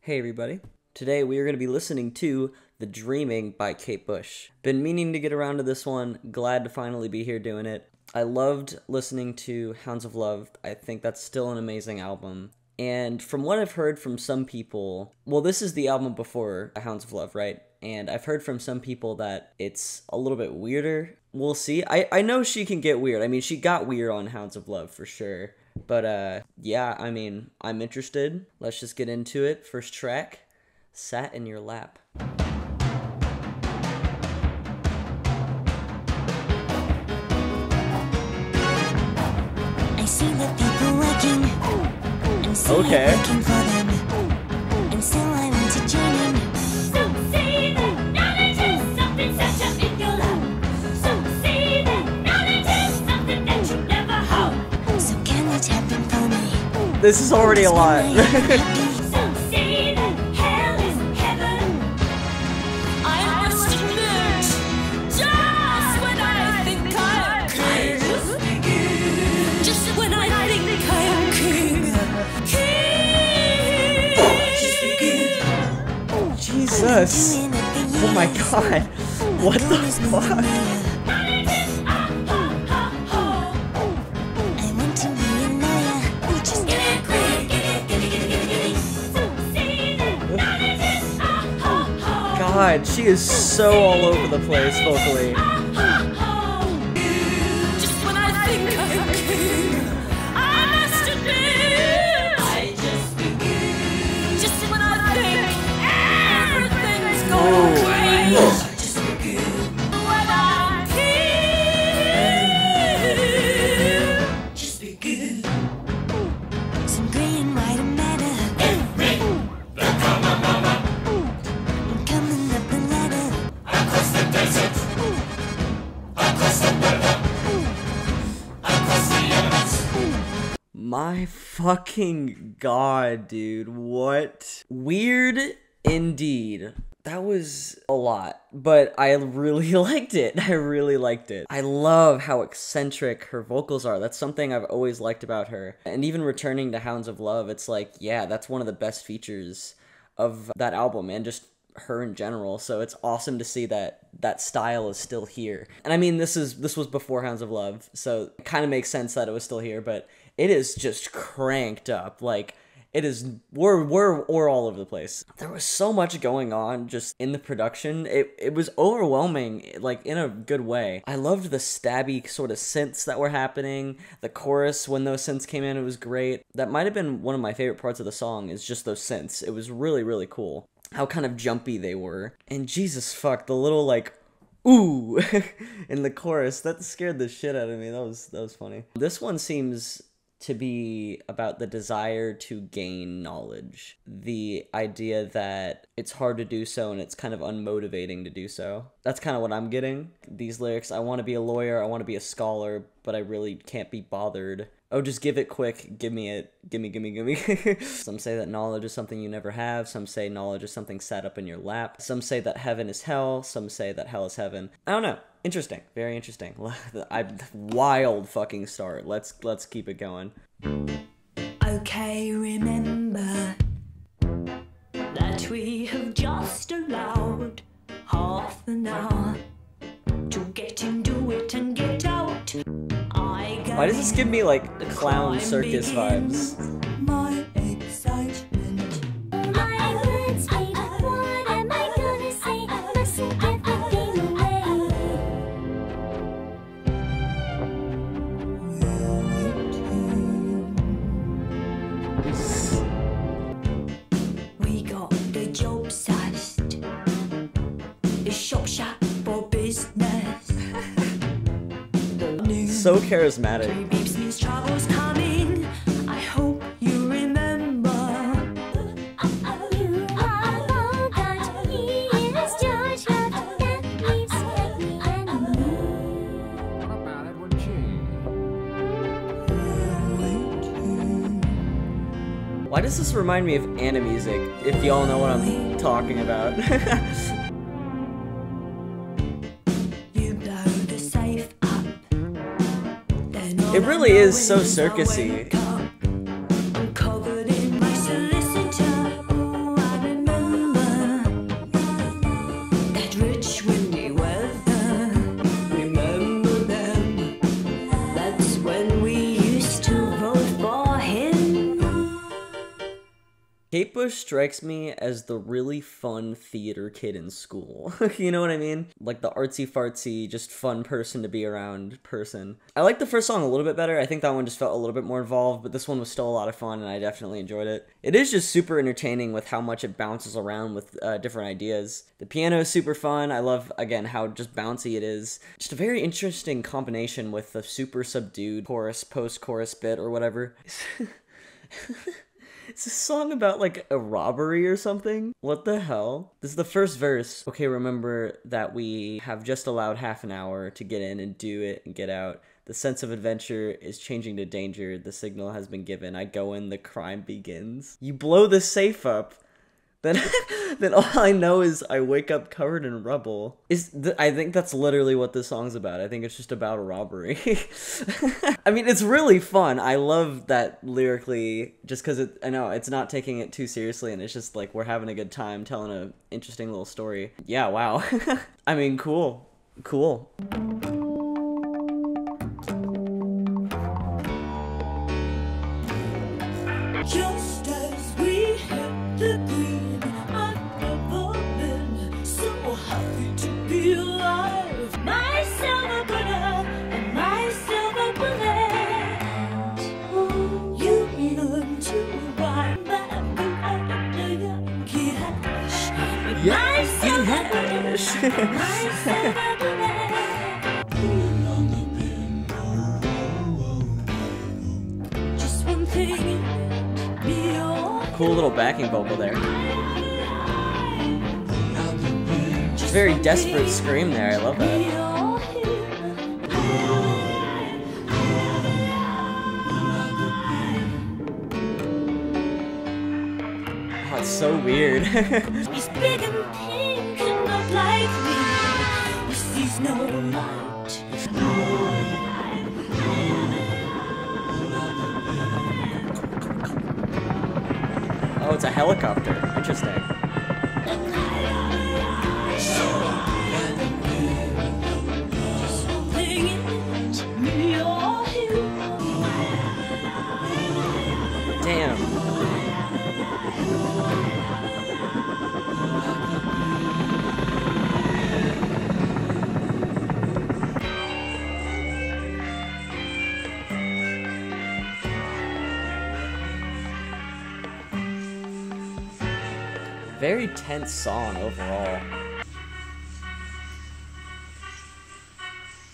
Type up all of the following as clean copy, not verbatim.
Hey everybody. Today we are going to be listening to The Dreaming by Kate Bush. Been meaning to get around to this one, glad to finally be here doing it. I loved listening to Hounds of Love. I think that's still an amazing album. And from what I've heard from some people, well, this is the album before Hounds of Love, right? And I've heard from some people that it's a little bit weirder. We'll see. I know she can get weird. I mean, she got weird on Hounds of Love for sure. But, yeah, I mean, I'm interested. Let's just get into it. First track, Sat in Your Lap. I see the people working, and see Okay. it working for them, and so I want to join in. Some say that knowledge is something such up in your lap. Some say that knowledge is something that you never have. So can it happen for me? This is already a lot. Some say that hell is heaven. I must admit, just when I think I'm king, just when I think I'm king, Jesus. Oh my god. What the fuck? I want to be a lawyer, just God, she is so all over the place vocally. Just when I think I'm king, I must admit, I just begin. Just when I think everything's going great, I just begin. When I'm king, just begin. some gray and white and matter. I'm coming up the ladder. Across the desert, across the weather, across the elements. My fucking god, dude. What? Weird indeed. That was a lot, but I really liked it. I really liked it. I love how eccentric her vocals are. That's something I've always liked about her. And even returning to Hounds of Love, it's like, yeah, that's one of the best features of that album and just her in general. So it's awesome to see that that style is still here. And I mean, this was before Hounds of Love, so it kind of makes sense that it was still here, but it is just cranked up. Like, it is, we're all over the place. There was so much going on just in the production. It was overwhelming, like, in a good way. I loved the stabby sort of synths that were happening. The chorus, when those synths came in, it was great. That might have been one of my favorite parts of the song, is just those synths. It was really, really cool. How kind of jumpy they were. And Jesus fuck, the little, like, ooh, in the chorus, that scared the shit out of me. That was funny. This one seems to be about the desire to gain knowledge. The idea that it's hard to do so and it's kind of unmotivating to do so. That's kind of what I'm getting. These lyrics, I want to be a lawyer, I want to be a scholar, but I really can't be bothered. Oh, just give it quick, give me it, gimme. Some say that knowledge is something you never have, some say knowledge is something sat up in your lap, some say that heaven is hell, some say that hell is heaven. I don't know. Interesting. Very interesting. Wild fucking start. Let's keep it going. Okay, remember that we have just allowed half an hour to get into it and get out. Why does this give me like the clown circus vibes? My excitement. My words say, what am I gonna say? Mustn't give the thing away. We got the job sized. The shop shop for business. So charismatic. Beeps means trouble's coming. I hope you remember. You are all that he is, George, that leaves me and you. Why does this remind me of Animusic, if y'all know what I'm talking about? You blow the safe up. It really is so circusy. I'm covered in my solicitor. Oh, I Kate Bush strikes me as the really fun theater kid in school. You know what I mean? Like the artsy fartsy, just fun person to be around person. I like the first song a little bit better. I think that one just felt a little bit more involved, but this one was still a lot of fun and I definitely enjoyed it. It is just super entertaining with how much it bounces around with different ideas. The piano is super fun. I love, again, how just bouncy it is. Just a very interesting combination with the super subdued chorus, post-chorus bit or whatever. It's a song about, like, a robbery or something? What the hell? This is the first verse. Okay, remember that we have just allowed half an hour to get in and do it and get out. The sense of adventure is changing to danger. The signal has been given. I go in, the crime begins. You blow the safe up. Then all I know is I wake up covered in rubble. I think that's literally what this song's about. I think it's just about a robbery. I mean, it's really fun. I love that lyrically, just because I know it's not taking it too seriously, and it's just like we're having a good time telling an interesting little story. Yeah, wow. I mean, cool. Cool. Just as we hit the green, I've never been so happy to be alive. My silver bullet and my silver bullet. You learn to ride back out of the Yankee hash. With my silver bullet, my silver bullet. Just one thing. Cool little backing vocal there. Very desperate scream there. I love that. Oh, it's so weird. He's big and pink and not like me. He sees no light. Oh, it's a helicopter. Interesting. Damn. Very tense song overall.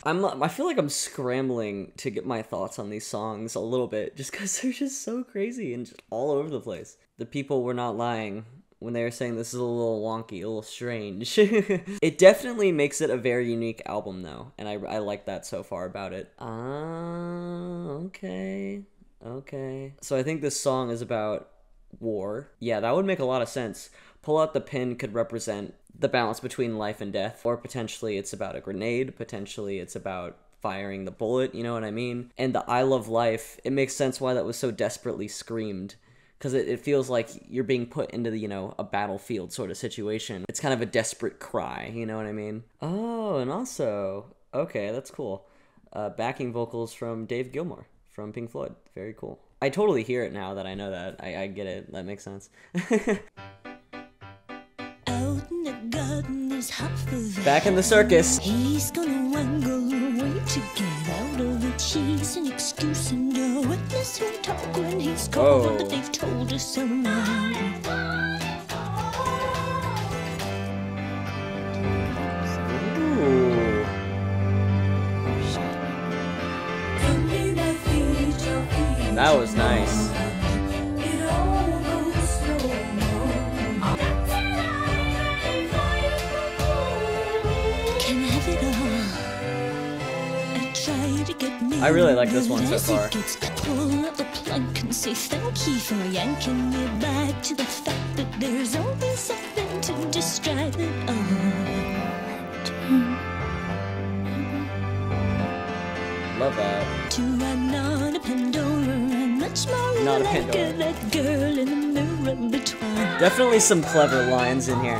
I feel like I'm scrambling to get my thoughts on these songs a little bit, just because they're just so crazy and just all over the place. The people were not lying when they were saying this is a little wonky, a little strange. It definitely makes it a very unique album, though, and I like that so far about it. Okay. So I think this song is about war. Yeah, that would make a lot of sense. Pull Out the Pin could represent the balance between life and death, or potentially it's about a grenade, potentially it's about firing the bullet, you know what I mean? And the I Love Life, it makes sense why that was so desperately screamed, because it feels like you're being put into the, a battlefield sort of situation. It's kind of a desperate cry, you know what I mean? Oh, and also, okay, that's cool. Backing vocals from Dave Gilmour from Pink Floyd. Very cool. I totally hear it now that I know that. I get it. That makes sense. Back in the circus. He's gonna wangle away to get out of it. She's an excuse and a witness who'll talk when he's gone, but they've told us so now. Ooh. That was nice. I really like this one so far. Pull up the plank and say thank you for yanking me back to the fact that there's always something to distract it all. Love that. To I'm not a Pandora and much more Not a like Pandora. that girl in the mirror between. Definitely some clever lines in here.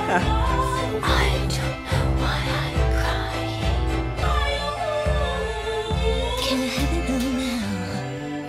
don't know why I'm crying. Can I have it all now?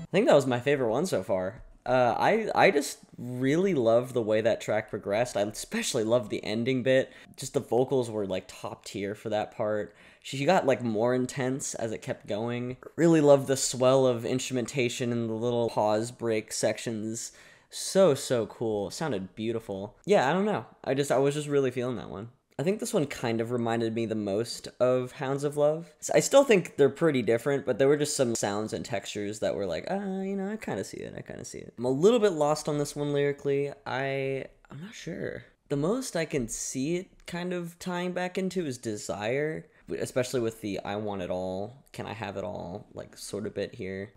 I think that was my favorite one so far. I just really loved the way that track progressed. I especially loved the ending bit. Just the vocals were like top tier for that part. She got like more intense as it kept going. Really loved the swell of instrumentation and the little pause break sections. So cool. Sounded beautiful. Yeah, I don't know. I was just really feeling that one. I think this one kind of reminded me the most of Hounds of Love. I still think they're pretty different, but there were just some sounds and textures that were like, you know, I kind of see it. I'm a little bit lost on this one lyrically. I'm not sure. The most I can see it kind of tying back into is Desire, especially with the I want it all, can I have it all, like sort of bit here.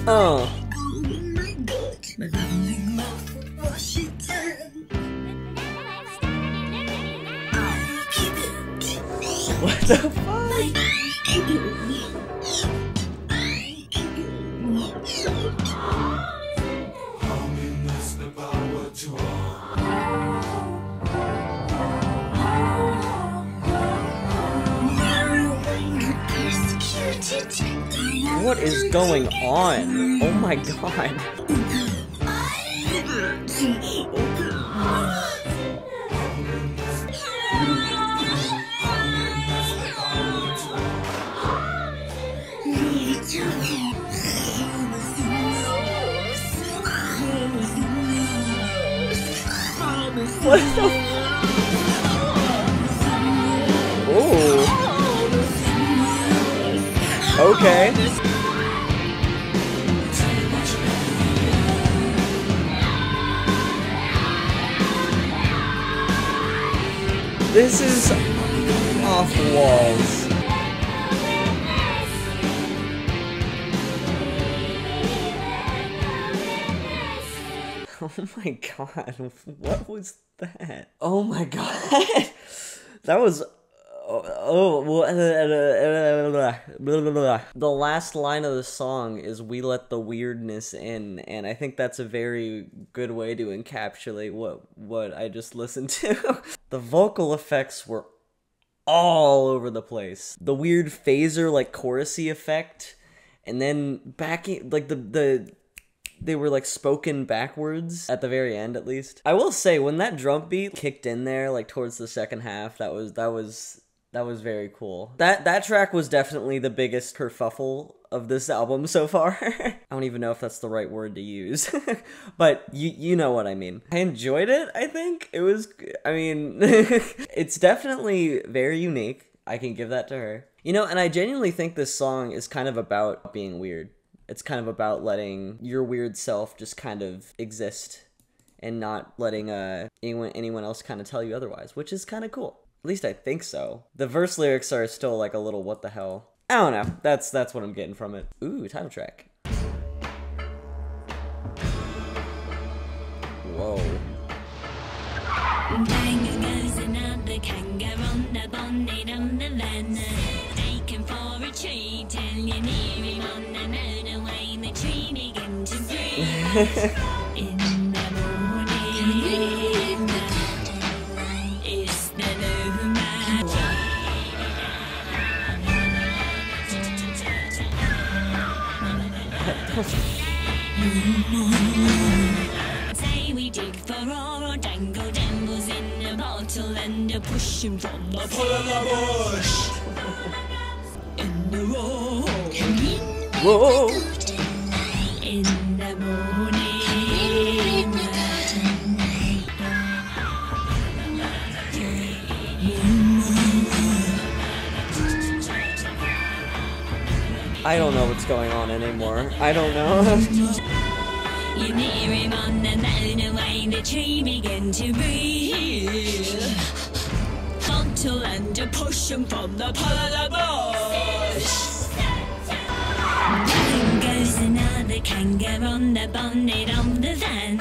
Oh. What the fuck? What is going on? Oh my god. What the? Oh. Okay. This is off the walls. Oh my god, what was that? Oh my god. That was the last line of the song is "We let the weirdness in," and I think that's a very good way to encapsulate what I just listened to. The vocal effects were all over the place. The weird phaser like chorusy effect, and then backing like they were like spoken backwards at the very end, at least. I will say when that drum beat kicked in there like towards the second half, that was very cool. That track was definitely the biggest kerfuffle of this album so far. I don't even know if that's the right word to use, but you know what I mean. I enjoyed it, I think. It was, I mean, it's definitely very unique. I can give that to her. You know, and I genuinely think this song is kind of about being weird. It's kind of about letting your weird self just kind of exist and not letting anyone else kind of tell you otherwise, which is kind of cool. At least I think so. The verse lyrics are still like a little what the hell. I don't know. That's what I'm getting from it. Ooh, title track. Whoa. Say we dig for ore, dangle dambles in a bottle, and a push him from the pull of the bush. In the road, Whoa. in the morning. I don't know what's going on anymore. I don't know. You near him on the mountain away, the tree began to breathe. Bottle and a push him from the pull of the bush. Down goes another kangaroo on the bonnet of the van.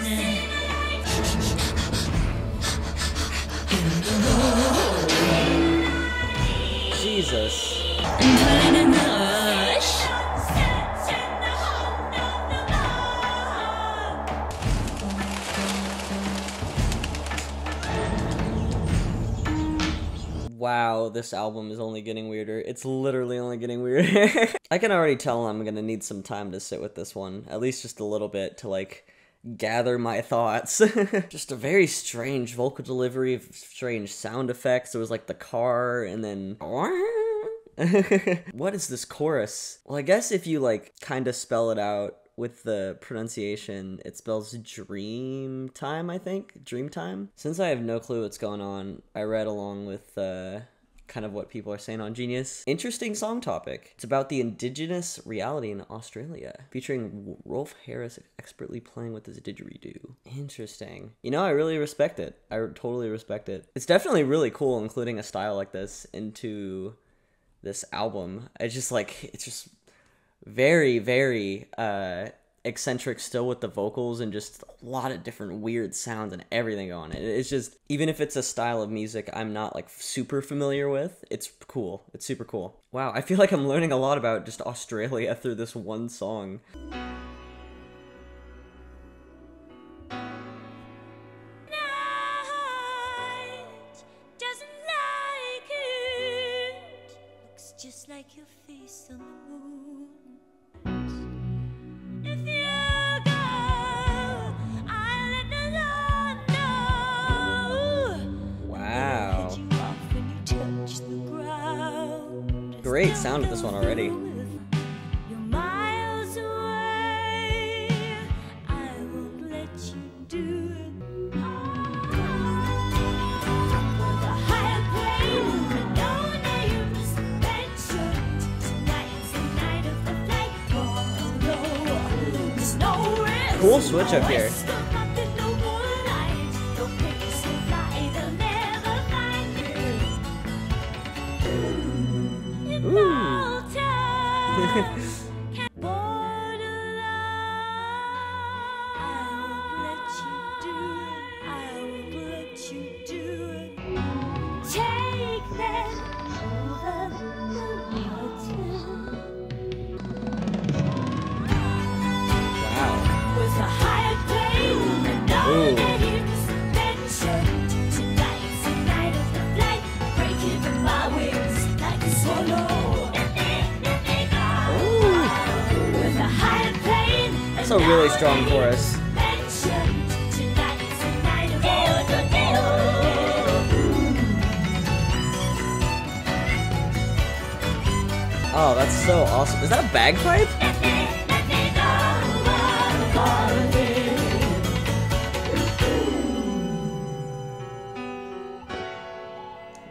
Jesus. Pulling a rush. Wow, this album is only getting weirder. It's literally only getting weirder. I can already tell I'm gonna need some time to sit with this one, at least just a little bit to like gather my thoughts. Just a very strange vocal delivery, strange sound effects. There was like the car and then what is this chorus? Well, I guess if you like kind of spell it out with the pronunciation, it spells dream time, I think. Dream time. Since I have no clue what's going on, I read along with kind of what people are saying on Genius. Interesting song topic. It's about the indigenous reality in Australia, featuring Rolf Harris expertly playing with his didgeridoo. Interesting. You know, I really respect it. I totally respect it. It's definitely really cool including a style like this into this album. It's just very, very eccentric still with the vocals and just a lot of different weird sounds and everything on it. It's just, even if it's a style of music I'm not like super familiar with, it's cool. It's super cool. Wow, I feel like I'm learning a lot about just Australia through this one song. Doesn't like it. Looks just like your face on the moon. If you go, I'll let the Lord know. Wow. Let you off when you touch the ground. Great sound with this one already. You're miles away. I won't let you do it. With a higher plane, no names mentioned. Tonight's the night of the flight. Oh no, there's no risk. Cool switch up here. West of nothing, no more light. No place to fly, they'll never find you. In Malta, borderline. I won't let you do it. Take them over the water. Wow. With a higher plane and no Ooh. names mentioned. Tonight's the night of the flight. Breaking my wings like a swallow. With a higher plane and That's a really strong chorus. mentioned. Tonight's the night of Oh, that's so awesome. Is that a bagpipe?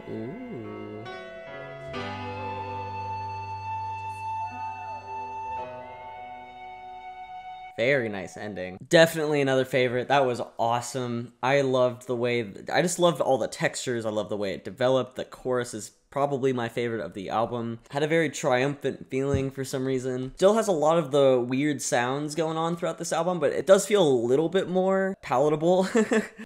Ooh. Very nice ending. Definitely another favorite. That was awesome. I loved the way, I just loved all the textures. I love the way it developed. The chorus is probably my favorite of the album. Had a very triumphant feeling for some reason. Still has a lot of the weird sounds going on throughout this album, but it does feel a little bit more palatable.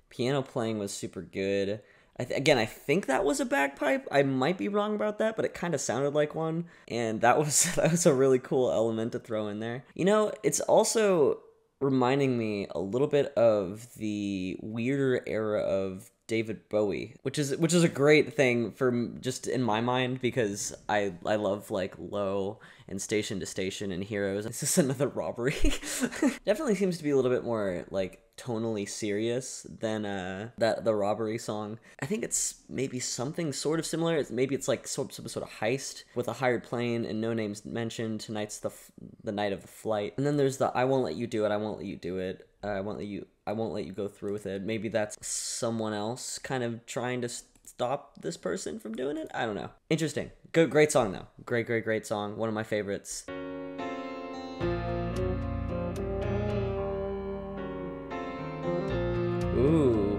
Piano playing was super good. Again, I think that was a bagpipe. I might be wrong about that, but it kind of sounded like one. And that was a really cool element to throw in there. You know, it's also reminding me a little bit of the weirder era of David Bowie, which is a great thing for just in my mind because I love like Low and Station to Station and Heroes. It's just another robbery. Definitely seems to be a little bit more like tonally serious than the robbery song. I think it's maybe something sort of similar. Maybe it's like some sort of heist with a hired plane and no names mentioned. Tonight's the night of the flight. And then there's the I won't let you do it. I won't let you do it. I won't let you go through with it. Maybe that's someone else kind of trying to stop this person from doing it. I don't know. Interesting. Good, great song though. Great song. One of my favorites. Ooh.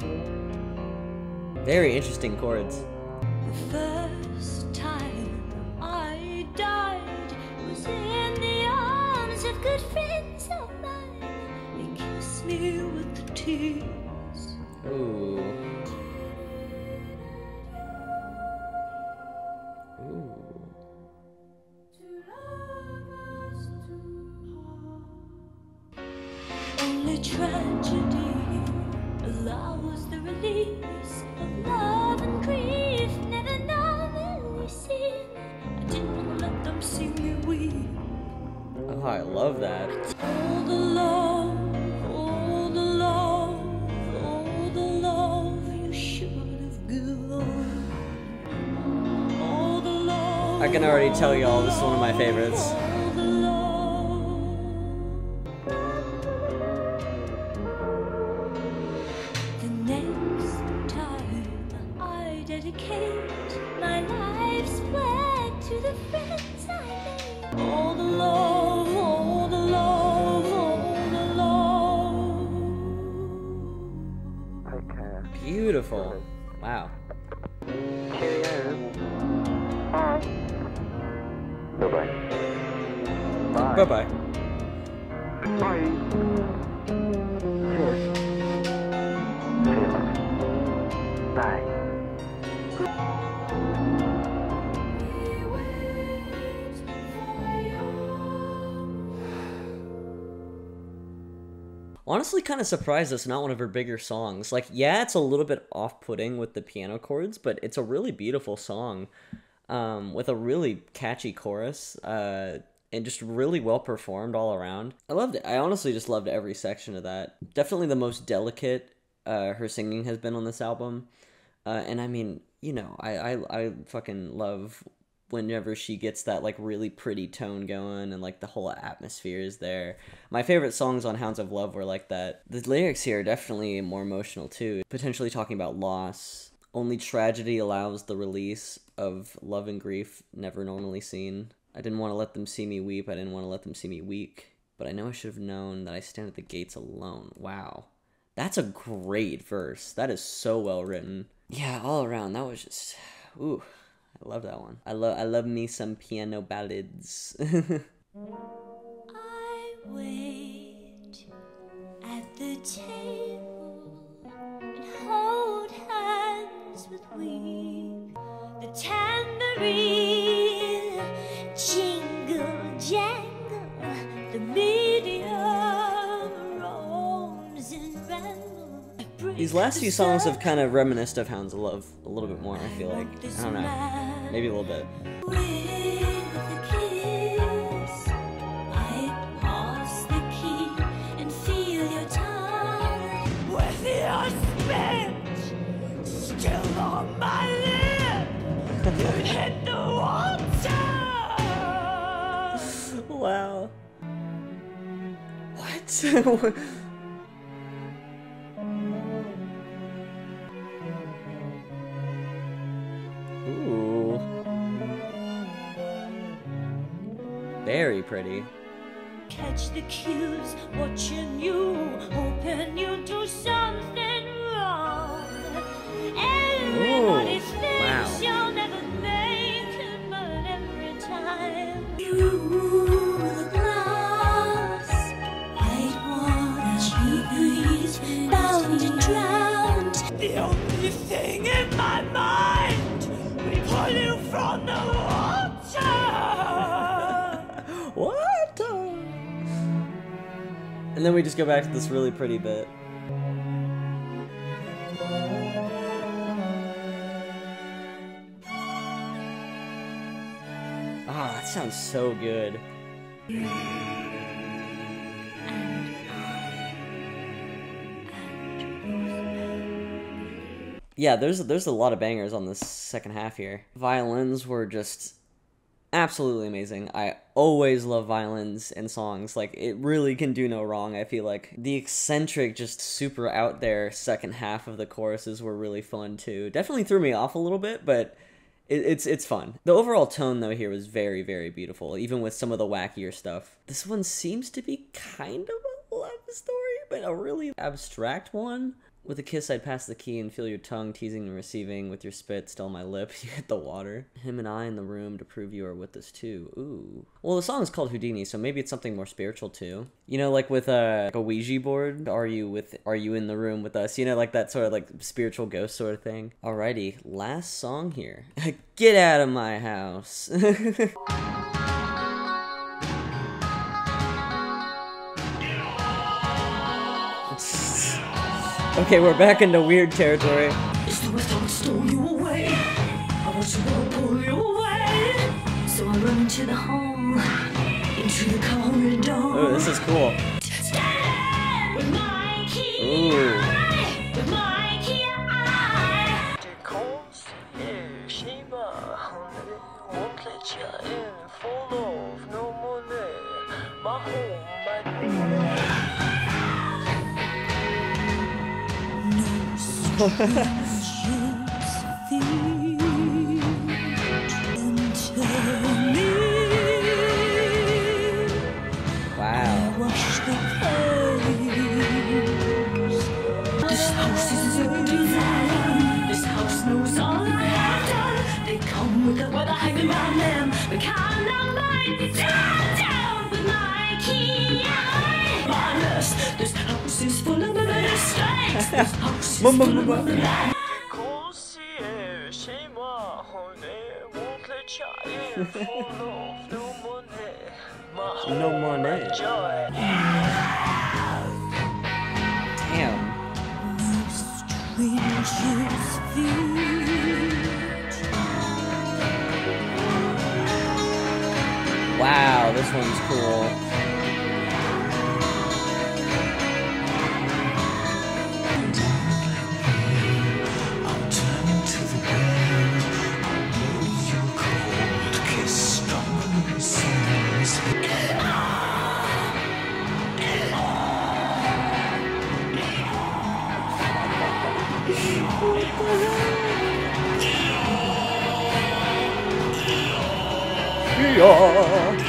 Very interesting chords. The first time I died was in the arms of good friends of mine. They kissed me with the tears. Ooh. Ooh. Only tragedy allows the release of love and grief never known love that. All the love, all the love, all the love you should have given. All the love. I can already tell y'all this is one of my favorites. All the love. The next time I dedicate my life's work to the friends I made. All the love, all the love, all the love. Take care. Beautiful. Wow. Cheerio. Bye. Bye-bye. Bye. Bye-bye. Bye. Cheers. Cheers. Bye. Honestly, kind of surprised it's not one of her bigger songs. Like, yeah, it's a little bit off-putting with the piano chords, but it's a really beautiful song with a really catchy chorus and just really well performed all around. I loved it. I honestly just loved every section of that. Definitely the most delicate her singing has been on this album. And I mean, you know, I fucking love whenever she gets that like really pretty tone going and like the whole atmosphere is there. My favorite songs on Hounds of Love were like that. The lyrics here are definitely more emotional too, potentially talking about loss. Only tragedy allows the release of love and grief never normally seen. I didn't want to let them see me weep, I didn't want to let them see me weak, but I know I should have known that I stand at the gates alone. Wow. That's a great verse. That is so well written. Yeah, all around, that was just, ooh. I love that one. I love me some piano ballads. I wait at the table and hold hands with we. The tambourine jingle jangle, the medium roams and rambles. These last few songs have kind of reminisced of Hounds of Love a little bit more, I feel like. I don't know. Maybe a little bit. With a kiss, I pass the key and feel your tongue. With your spit still on my lip, you hit the water. Wow. What? Ooh. Very pretty. Catch the cues, watching you, hoping you do something wrong. Everybody thinks wow. you'll never make it, but every time through the glass, white water, cheap breeze, bound and drowned. The only thing in my mind, we pull you from the water. What? And then we just go back to this really pretty bit. Ah, that sounds so good. Yeah, there's a lot of bangers on this second half here. Violins were just absolutely amazing. I always love violins in songs. Like, it really can do no wrong, I feel like. The eccentric, just super out there second half of the choruses were really fun too. Definitely threw me off a little bit, but it's fun. The overall tone though here was very, very beautiful, even with some of the wackier stuff. This one seems to be kind of a love story, but a really abstract one. With a kiss, I'd pass the key and feel your tongue teasing and receiving. With your spit still on my lip, you hit the water. Him and I in the room to prove you are with us too. Ooh. Well, the song is called Houdini, so maybe it's something more spiritual too. You know, like with like a Ouija board. Are you in the room with us? You know, like that sort of like spiritual ghost sort of thing. Alrighty, last song here. Get out of my house. Okay, we're back into weird territory. It's the west I stole you away. I want you to pull you away. So I run into the hall, into to the corridor. Oh, this is cool. Standing with my key Ooh. eye, with my key eye. Wow. Wash the place. This house is a design. This house knows all I have done. They come with the weather hanging around them. The kind of light down with my key eye. Minus, this house is full of mistakes. This house is full of lies. No money. Damn. Stranger's feet. Wow, this one's cool. Yeah.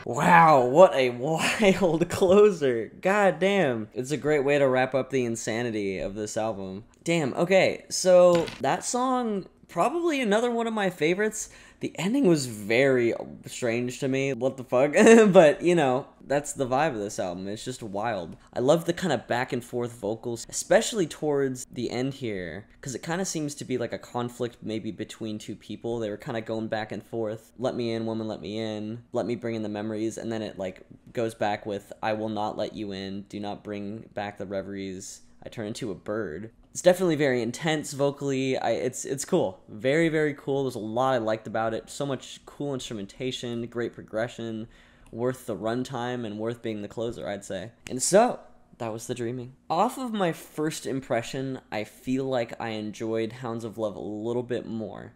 Wow, what a wild closer. God damn. It's a great way to wrap up the insanity of this album. Damn, okay, so that song, probably another one of my favorites. The ending was very strange to me. What the fuck? But, you know, that's the vibe of this album. It's just wild. I love the kind of back and forth vocals, especially towards the end here, because it kind of seems to be like a conflict maybe between two people. They were kind of going back and forth. Let me in, woman, let me in. Let me bring in the memories. And then it like goes back with, I will not let you in. Do not bring back the reveries. I turn into a bird. It's definitely very intense vocally. It's cool. Very, very cool. There's a lot I liked about it. So much cool instrumentation, great progression, worth the runtime and worth being the closer, I'd say. And so, that was The Dreaming. Off of my first impression, I feel like I enjoyed Hounds of Love a little bit more.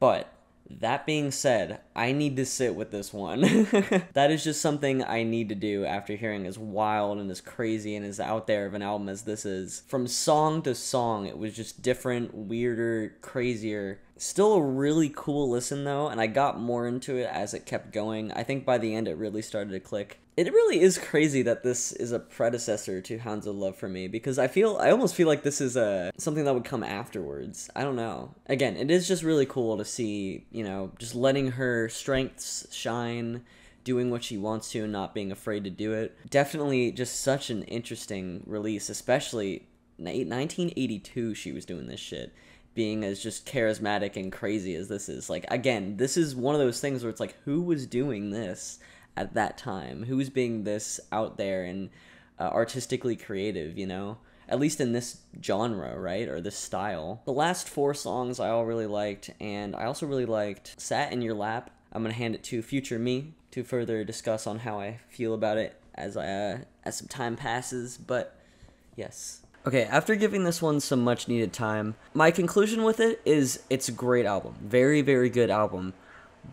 But that being said, I need to sit with this one. That is just something I need to do after hearing as wild and as crazy and as out there of an album as this is. From song to song, it was just different, weirder, crazier. Still a really cool listen though, and I got more into it as it kept going. I think by the end it really started to click. It really is crazy that this is a predecessor to Hounds of Love for me, because I almost feel like this is something that would come afterwards. I don't know. Again, it is just really cool to see, you know, just letting her strengths shine, doing what she wants to and not being afraid to do it. Definitely just such an interesting release, especially 1982 she was doing this shit. Being as just charismatic and crazy as this is. Like, again, this is one of those things where it's like, who was doing this at that time? Who's being this out there and artistically creative, you know? At least in this genre, right? Or this style. The last 4 songs I all really liked, and I also really liked Sat in Your Lap. I'm gonna hand it to future me to further discuss on how I feel about it as some time passes, but yes. Okay, after giving this one some much needed time, my conclusion with it is it's a great album. Very, very good album.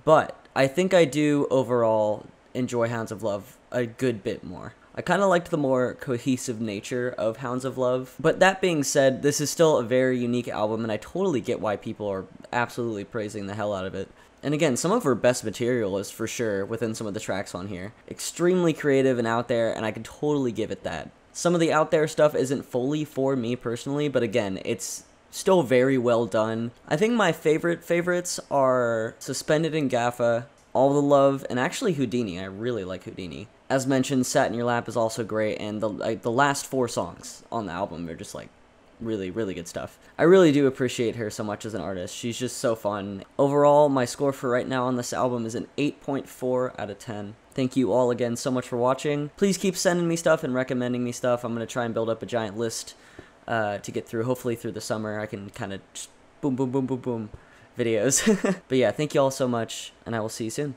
But I think I do overall enjoy Hounds of Love a good bit more. I kind of liked the more cohesive nature of Hounds of Love. But that being said, this is still a very unique album, and I totally get why people are absolutely praising the hell out of it. And again, some of her best material is for sure within some of the tracks on here. Extremely creative and out there, and I can totally give it that. Some of the out there stuff isn't fully for me personally, but again, it's still very well done. I think my favorites are Suspended in Gaffa, All the Love, and actually Houdini. I really like Houdini. As mentioned, Sat in Your Lap is also great, and the last 4 songs on the album are just like really, really good stuff. I really do appreciate her so much as an artist. She's just so fun. Overall, my score for right now on this album is an 8.4 out of 10. Thank you all again so much for watching. Please keep sending me stuff and recommending me stuff. I'm going to try and build up a giant list to get through. Hopefully through the summer I can kind of just boom, boom, boom, boom, boom videos. But yeah, thank you all so much, and I will see you soon.